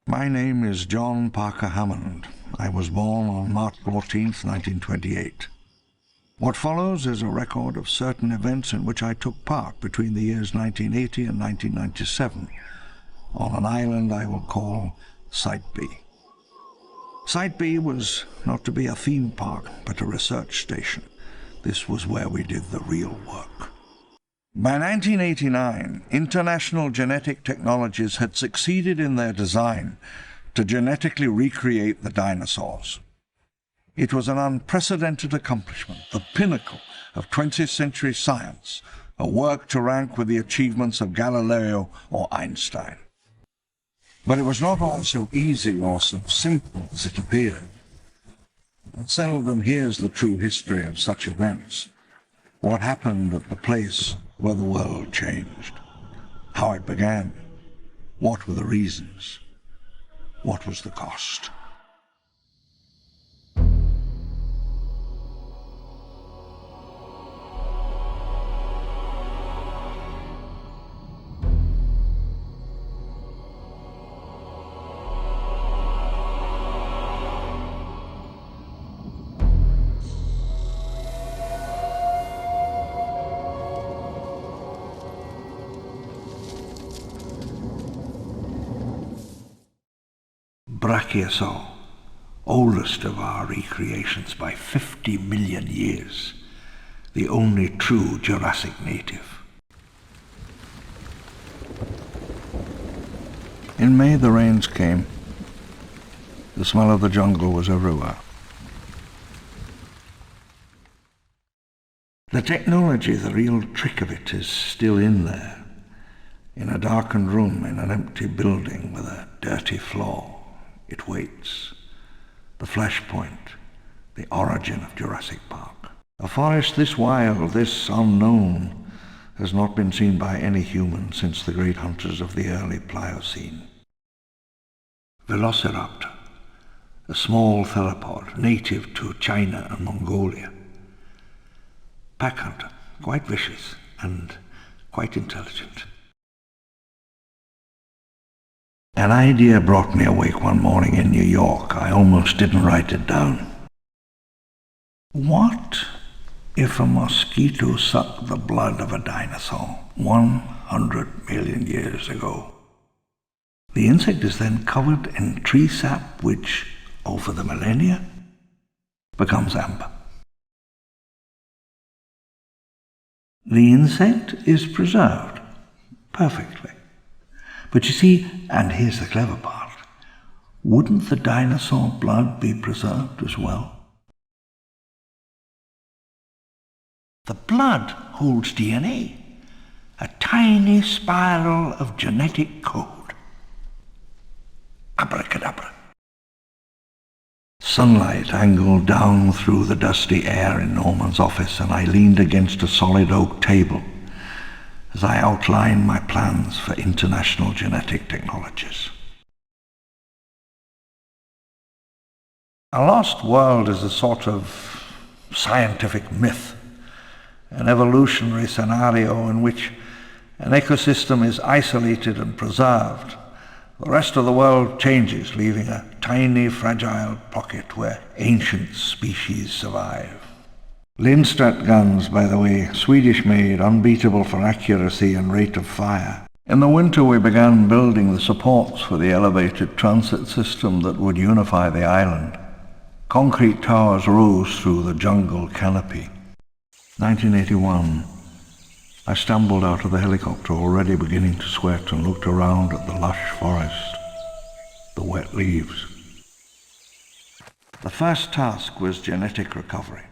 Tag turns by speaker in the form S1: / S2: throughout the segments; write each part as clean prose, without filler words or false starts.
S1: My name is John Parker Hammond. I was born on March 14th, 1928. What follows is a record of certain events in which I took part between the years 1980 and 1997 on an island I will call Site B. Site B was not to be a theme park, but a research station. This was where we did the real work. By 1989, International Genetic Technologies had succeeded in their design to genetically recreate the dinosaurs. It was an unprecedented accomplishment, the pinnacle of 20th century science, a work to rank with the achievements of Galileo or Einstein. But it was not all so easy or so simple as it appeared. And seldom hears the true history of such events. What happened at the place where the world changed, how it began, what were the reasons, what was the cost. Brachiosaur, oldest of our recreations by 50 million years, the only true Jurassic native. In May the rains came. The smell of the jungle was everywhere. The technology, the real trick of it, is still in there, in a darkened room in an empty building with a dirty floor. It waits. The flashpoint, the origin of Jurassic Park. A forest this wild, this unknown, has not been seen by any human since the great hunters of the early Pliocene. Velociraptor, a small theropod native to China and Mongolia. Pack hunter, quite vicious and quite intelligent. An idea brought me awake one morning in New York. I almost didn't write it down. What if a mosquito sucked the blood of a dinosaur 100 million years ago? The insect is then covered in tree sap, which, over the millennia, becomes amber. The insect is preserved perfectly. But you see, and here's the clever part, wouldn't the dinosaur blood be preserved as well? The blood holds DNA, a tiny spiral of genetic code. Abracadabra. Sunlight angled down through the dusty air in Norman's office, and I leaned against a solid oak table as I outlined my plans for International Genetic Technologies. A lost world is a sort of scientific myth, an evolutionary scenario in which an ecosystem is isolated and preserved. The rest of the world changes, leaving a tiny, fragile pocket where ancient species survive. Lindstad guns, by the way, Swedish-made, unbeatable for accuracy and rate of fire. In the winter we began building the supports for the elevated transit system that would unify the island. Concrete towers rose through the jungle canopy. 1981. I stumbled out of the helicopter, already beginning to sweat, and looked around at the lush forest, the wet leaves. The first task was genetic recovery.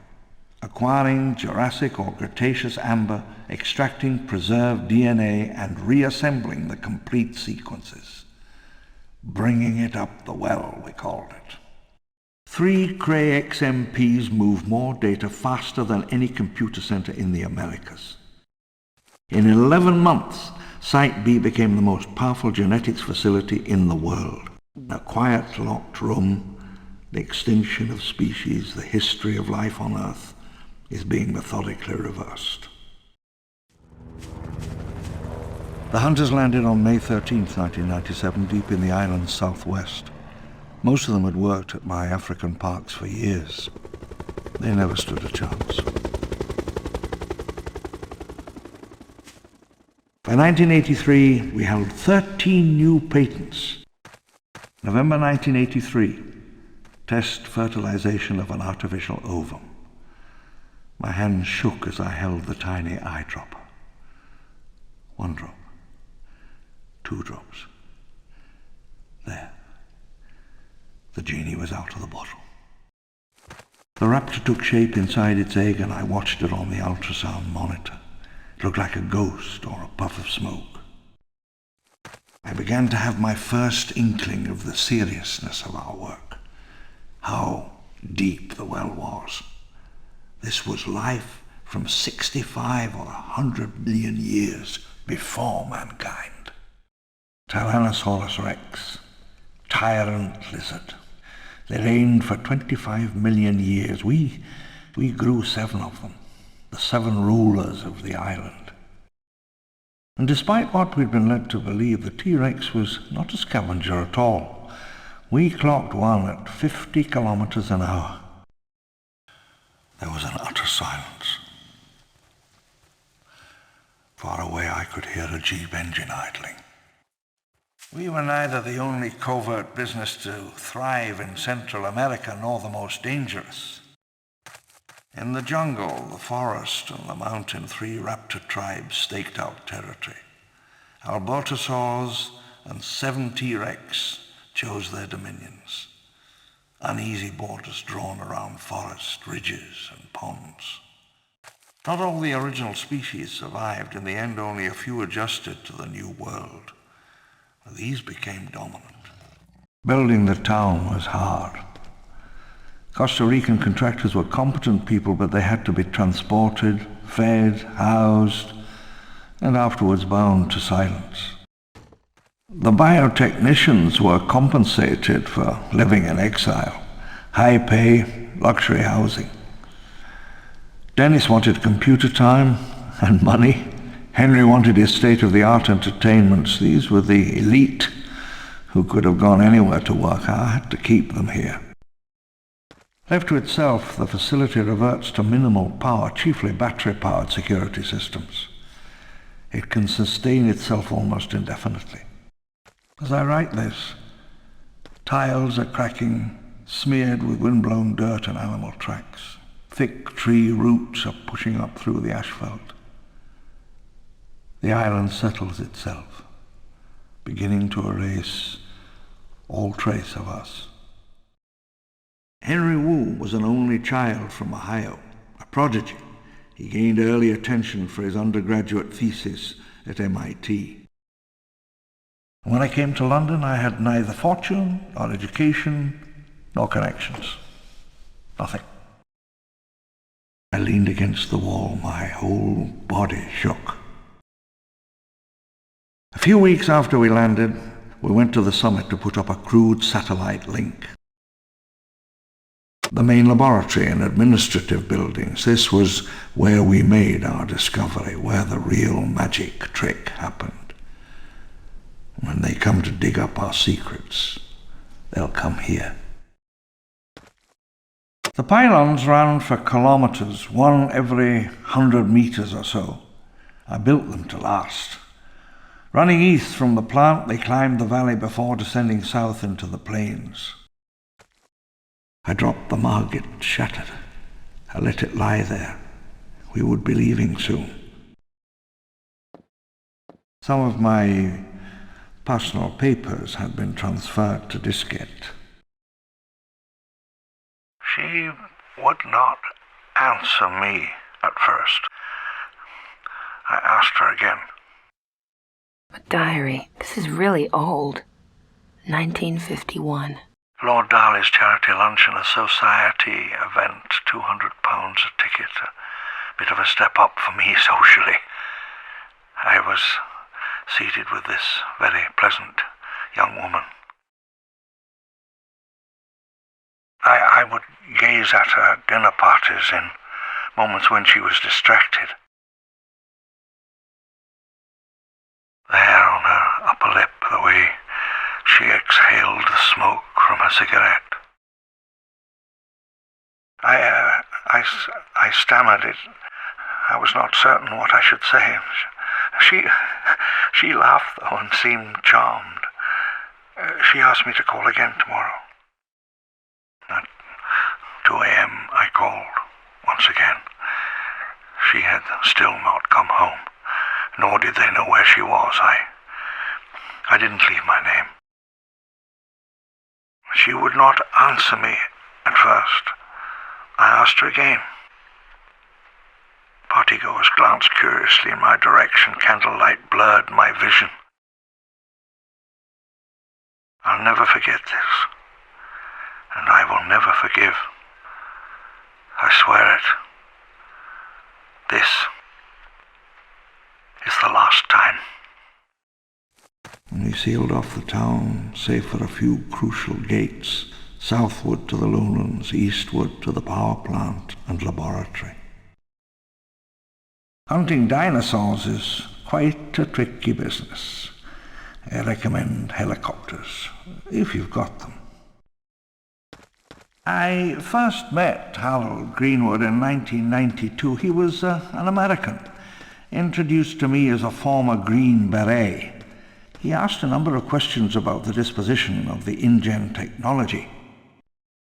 S1: Acquiring Jurassic or Cretaceous amber, extracting preserved DNA and reassembling the complete sequences. Bringing it up the well, we called it. 3 Cray XMPs move more data faster than any computer center in the Americas. In 11 months, Site B became the most powerful genetics facility in the world. A quiet, locked room, the extinction of species, the history of life on Earth, is being methodically reversed. The hunters landed on May 13th, 1997, deep in the island's southwest. Most of them had worked at my African parks for years. They never stood a chance. By 1983, we held 13 new patents. November 1983, test fertilization of an artificial ovum. My hand shook as I held the tiny eyedropper. 1 drop. 2 drops. There. The genie was out of the bottle. The raptor took shape inside its egg, and I watched it on the ultrasound monitor. It looked like a ghost or a puff of smoke. I began to have my first inkling of the seriousness of our work. How deep the well was. This was life from 65 or 100 million years before mankind. Tyrannosaurus rex, tyrant lizard. They reigned for 25 million years. We grew 7 of them, the 7 rulers of the island. And despite what we'd been led to believe, the T-Rex was not a scavenger at all. We clocked one at 50 kilometers an hour. There was an utter silence. Far away I could hear a Jeep engine idling. We were neither the only covert business to thrive in Central America nor the most dangerous. In the jungle, the forest, and the mountain, 3 raptor tribes staked out territory. Albertosaurs and 7 T-Rex chose their dominions. Uneasy borders drawn around forest, ridges, and ponds. Not all the original species survived. In the end, only a few adjusted to the new world. These became dominant. Building the town was hard. Costa Rican contractors were competent people, but they had to be transported, fed, housed, and afterwards bound to silence. The biotechnicians were compensated for living in exile. High pay, luxury housing. Dennis wanted computer time and money. Henry wanted his state-of-the-art entertainments. These were the elite who could have gone anywhere to work. I had to keep them here. Left to itself, the facility reverts to minimal power, chiefly battery-powered security systems. It can sustain itself almost indefinitely. As I write this, tiles are cracking, smeared with wind-blown dirt and animal tracks. Thick tree roots are pushing up through the asphalt. The island settles itself, beginning to erase all trace of us. Henry Wu was an only child from Ohio, a prodigy. He gained early attention for his undergraduate thesis at MIT. When I came to London, I had neither fortune, nor education, nor connections. Nothing. I leaned against the wall. My whole body shook. A few weeks after we landed, we went to the summit to put up a crude satellite link. The main laboratory and administrative buildings, this was where we made our discovery, where the real magic trick happened. When they come to dig up our secrets, they'll come here. The pylons ran for kilometers, one every 100 meters or so. I built them to last. Running east from the plant, they climbed the valley before descending south into the plains. I dropped the mug, it shattered. I let it lie there. We would be leaving soon. Some of my personal papers had been transferred to diskette. She would not answer me at first. I asked her again.
S2: A diary. This is really old. 1951.
S1: Lord Darley's charity luncheon, a society event, £200 a ticket, a bit of a step up for me socially. I was seated with this very pleasant young woman. I would gaze at her at dinner parties in moments when she was distracted. there on her upper lip, the way she exhaled the smoke from her cigarette. I stammered it. I was not certain what I should say. She laughed, though, and seemed charmed. She asked me to call again tomorrow. At 2 a.m. I called once again. She had still not come home, nor did they know where she was. I didn't leave my name. She would not answer me at first. I asked her again. Partygoers glanced curiously in my direction. Candlelight blurred my vision. I'll never forget this, and I will never forgive. I swear it. This is the last time. And we sailed off the town, save for a few crucial gates, southward to the lowlands, eastward to the power plant and laboratory. Hunting dinosaurs is quite a tricky business. I recommend helicopters, if you've got them. I first met Harold Greenwood in 1992. He was an American, introduced to me as a former Green Beret. He asked a number of questions about the disposition of the InGen technology.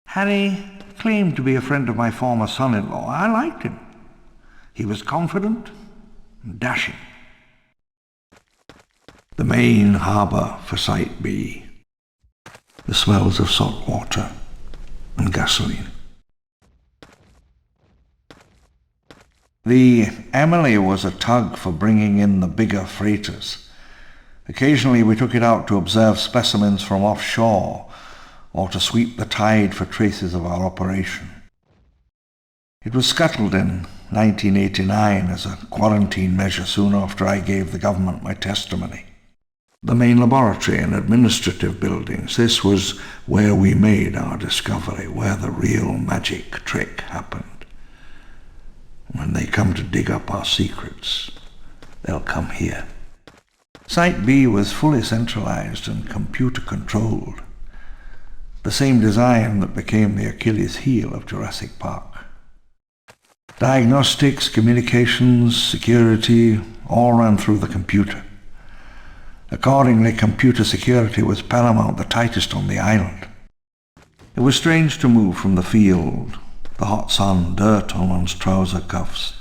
S1: Harry claimed to be a friend of my former son-in-law. I liked him. He was confident and dashing. The main harbour for Site B. The smells of salt water and gasoline. The Emily was a tug for bringing in the bigger freighters. Occasionally we took it out to observe specimens from offshore or to sweep the tide for traces of our operation. It was scuttled in 1989 as a quarantine measure soon after I gave the government my testimony. The main laboratory and administrative buildings, this was where we made our discovery, where the real magic trick happened. When they come to dig up our secrets, they'll come here. Site B was fully centralized and computer-controlled, the same design that became the Achilles heel of Jurassic Park. Diagnostics, communications, security, all ran through the computer. Accordingly, computer security was paramount, the tightest on the island. It was strange to move from the field, the hot sun, dirt on one's trouser cuffs,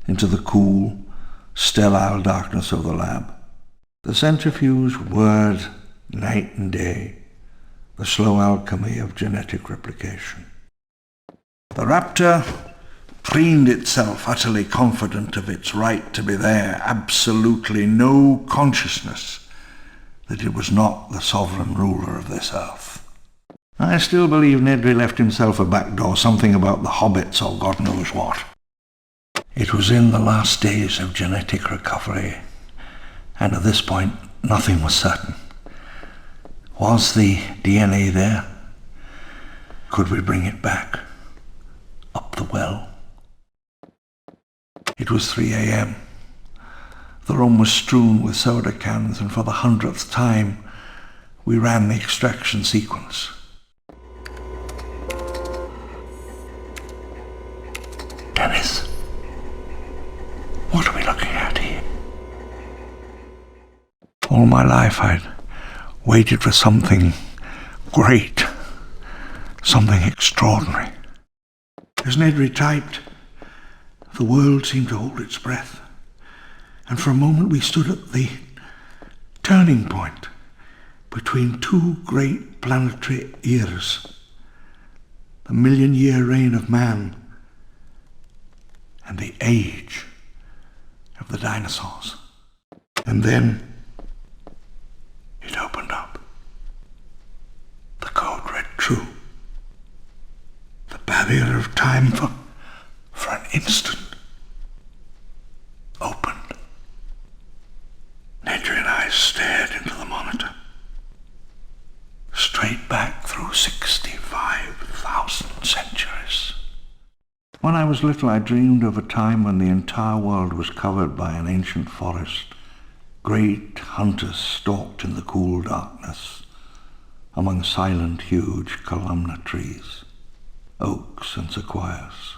S1: into the cool, sterile darkness of the lab. The centrifuge whirred night and day, the slow alchemy of genetic replication. The raptor preened itself, utterly confident of its right to be there, absolutely no consciousness that it was not the sovereign ruler of this earth. I still believe Nedry left himself a back door, something about the hobbits or God knows what. It was in the last days of genetic recovery, and at this point nothing was certain. Was the DNA there? Could we bring it back? Up the well? It was 3 a.m. The room was strewn with soda cans, and for the 100th time we ran the extraction sequence. Dennis, what are we looking at here? All my life I'd waited for something great, something extraordinary. As Nedry typed, the world seemed to hold its breath, and for a moment we stood at the turning point between two great planetary eras, the million-year reign of man and the age of the dinosaurs. And then it opened up. The code read true. The barrier of time for an instant opened. Nedry and I stared into the monitor. Straight back through 65,000 centuries. When I was little, I dreamed of a time when the entire world was covered by an ancient forest, Great hunters stalked in the cool darkness among silent, huge columnar trees, oaks and sequoias.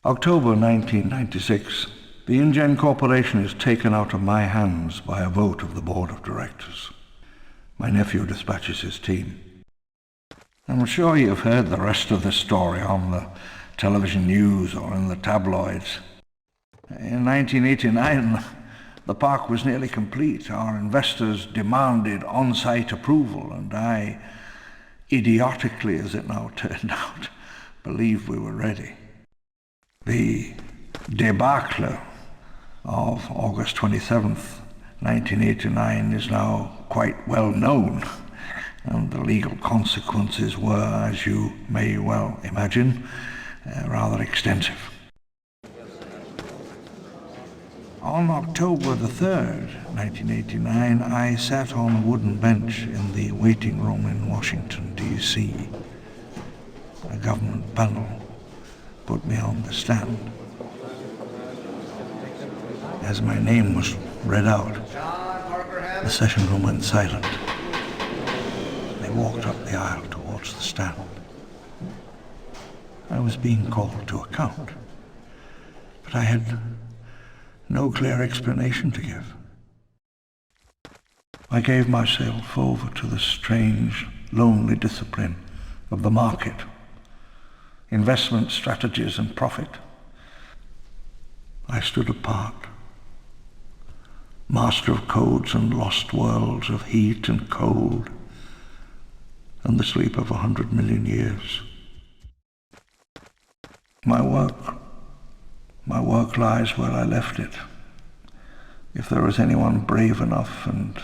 S1: October 1996, the InGen Corporation is taken out of my hands by a vote of the board of directors. My nephew dispatches his team. I'm sure you've heard the rest of the story on the television news or in the tabloids. In 1989, the park was nearly complete. Our investors demanded on-site approval, and I, idiotically as it now turned out, believed we were ready. The debacle of August 27th, 1989 is now quite well known, and the legal consequences were, as you may well imagine, rather extensive. On October the 3rd, 1989, I sat on a wooden bench in the waiting room in Washington, D.C. A government panel put me on the stand. As my name was read out, the session room went silent. They walked up the aisle towards the stand. I was being called to account, but I had no clear explanation to give. I gave myself over to the strange, lonely discipline of the market, investment strategies and profit. I stood apart, master of codes and lost worlds of heat and cold and the sleep of 100 million years. My work lies where I left it. If there is anyone brave enough and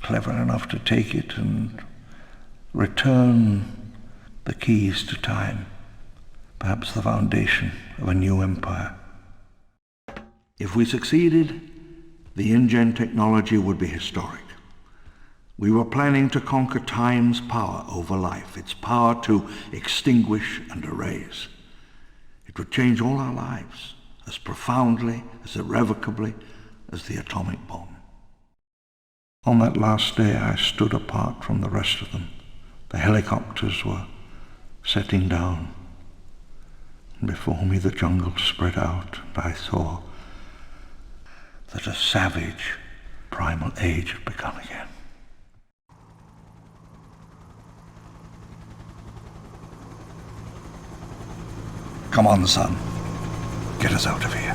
S1: clever enough to take it and return the keys to time, perhaps the foundation of a new empire. If we succeeded, the InGen technology would be historic. We were planning to conquer time's power over life, its power to extinguish and erase. It would change all our lives, as profoundly, as irrevocably as the atomic bomb. On that last day, I stood apart from the rest of them. The helicopters were setting down. And before me, the jungle spread out, and I saw that a savage, primal age had begun again. Come on, son. Get us out of here.